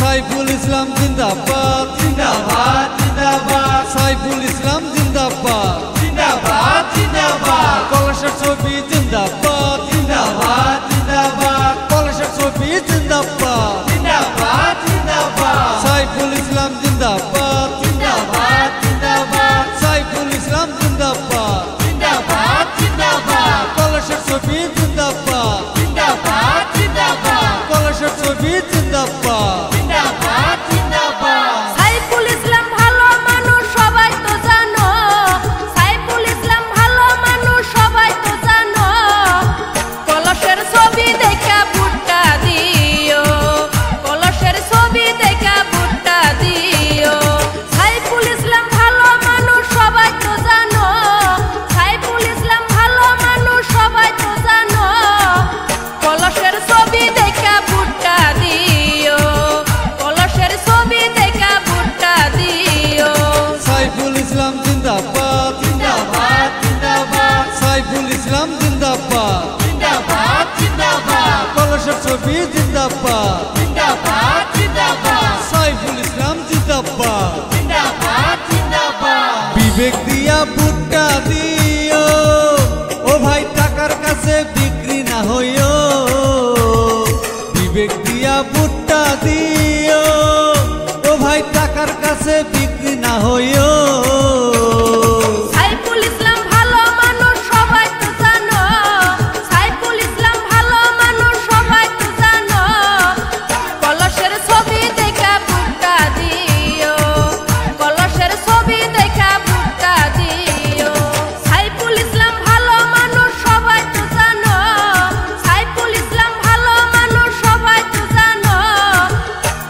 সাইফুল ইসলাম জিন্দাবাদ জিন্দাবাদ জিন্দাবাদ সাইফুল ইসলাম জিন্দাবাদ জিন্দাবাদ জিন্দাবাদ পলাশের ছবি জিন্দাবাদ জিন্দাবাদ জিন্দাবাদ পলাশের ছবি জিন্দাবাদ জিন্দাবাদ জিন্দাবাদ সাইফুল ইসলাম জিন্দাবাদ জিন্দাবাদ জিন্দাবাদ সাইফুল ইসলাম জিন্দাবাদ জিন্দাবাদ জিন্দাবাদ পলাশের ছবি জিন্দাবাদ জিন্দাবাদ জিন্দাবাদ পলাশের ছবি জিন্দাবাদ জিন্দাবাদ জিন্দাবাদ সাইফুল ইসলাম ভালো মানুষ সবাই তো জানো সাইফুল ইসলাম ভালো মানুষ সবাই তো জানো কলসের ছবি দেখা ভুট্টা দিও কলসের ছবি দেখা ভুট্টা দিও সাইফুল ইসলাম ভালো মানুষ সবাই তো জানো সাইফুল ইসলাম ভালো মানুষ সবাই তো জানো কলসের ছবি দেখা ভুট্টা দিও কলসের ছবি দেখা ভুট্টা দিও সাইফুল ইসলাম জিন্দাবাদ জিন্দাবাদ জিন্দাবাদ সাইফুল ইসলাম জিন্দাবাদ জিন্দাবাদ জিন্দাবাদ পলাশের ছবি জিন্দাবাদ জিন্দাবাদ জিন্দাবাদ সাইফুল ইসলাম জিন্দাবাদ জিন্দাবাদ জিন্দাবাদ বিবেক দিয়া ভুট্টা দিও ও ভাই টাকার কাছে বিক্রি না হইও বিবেক দিয়া ভুট্টা দিও ও ভাই টাকার কাছে বিক্রি না হইও সাইফুল ইসলাম ভালো মানুষ সবাই তো জানো সাইফুল ইসলাম ভালো মানুষ সবাই তো জানো কলসের ছবি দেখা ভুট্টা দিও কলসের ছবি দেখা ভুট্টা দিও সাইফুল ইসলাম ভালো মানুষ সবাই তো জানো সাইফুল ইসলাম ভালো মানুষ সবাই তো জানো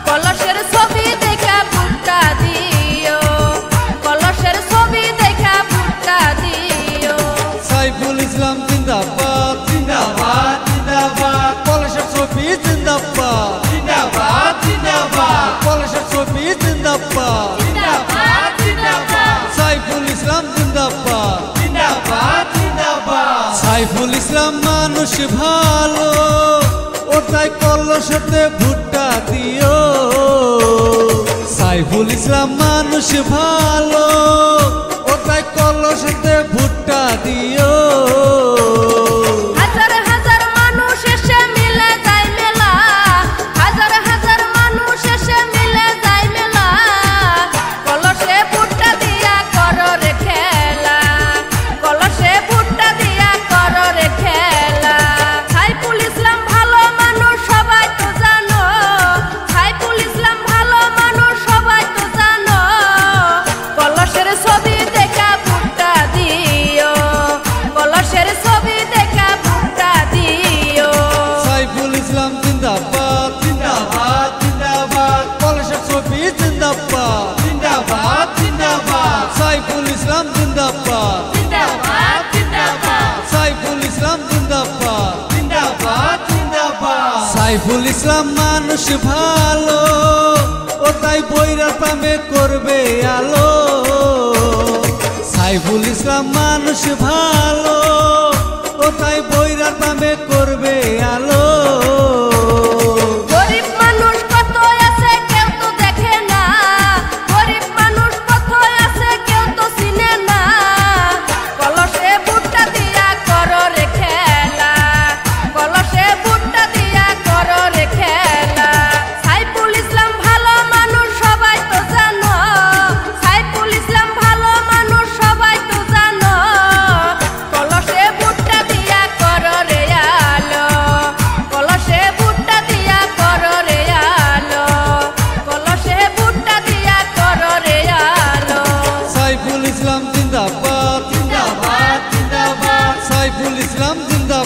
কলসের ছবি দেখা ভুট্টা দিও কলসের ছবি দেখা ভুট্টা দিও সাইফুল ইসলাম জিন্দাবাদ জিন্দাবাদ জিন্দাবাদ পলাশের ছবি জিন্দাবাদ জিন্দাবাদ জিন্দাবাদ পলাশের ছবি জিন্দাবাদ জিন্দাবাদ জিন্দাবাদ সাইফুল ইসলাম জিন্দাবাদ জিন্দাবাদ জিন্দাবাদ সাইফুল ইসলাম মানুষ ভালো ও তাই কলসতে ভুট্টা দিও সাইফুল ইসলাম মানুষ ভালো ও তাই কলসতে ভুট্টা দিও হাজার হাজার মানুষ এসে মিলে যায় মেলা হাজার হাজার মানুষ এসে মিলে যায় মেলা কলসে ভুট্টা দিয়া করো রে খেলা কলসে ভুট্টা দিয়া করো রে খেলা সাইফুল ইসলাম ভালো মানুষ সবাই তো জানো সাইফুল ইসলাম ভালো মানুষ সবাই তো জানো কলসের ছবি দেখা ভুট্টা দিও কলসের ছবি দেখা ভুট্টা দিও সাইফুল ইসলাম জিন্দাবাদ জিন্দাবাদ জিন্দাবাদ পলাশের ছবি জিন্দাবাদ জিন্দাবাদ জিন্দাবাদ সাইফুল ইসলাম জিন্দাবাদ জিন্দাবাদ জিন্দাবাদ সাইফুল ইসলাম জিন্দাবাদ জিন্দাবাদ জিন্দাবাদ সাইফুল ইসলাম মানুষ ভালো ও তাই বইরা পামে করবে আলো সাইফুল ইসলাম মানুষ ভালো ও তাই বইরা পামে করবে আলো গরিব মানুষ কত আছে কেউ তো দেখে না গরিব মানুষ কত আছে কেউ তো চিনে না কলসে ভুট্টা দিয়া করো রে খেলা কলসে ভুট্টা দিয়া করো রে খেলা সাইফুল ইসলাম ভালো মানুষ সবাই তো জানো সাইফুল ইসলাম ভালো মানুষ সবাই তো জানো কলসে ভুট্টা দিয়া করো রে আলো কলসে ভুট্টা দিয়া করো রে আলো কলসে ভুট্টা দিয়া করো রে আলো সাইফুল ইসলাম জিন্দাবাদ জিন্দাবাদ জিন্দাবাদ সাইফুল ইসলাম জিন্দাবাদ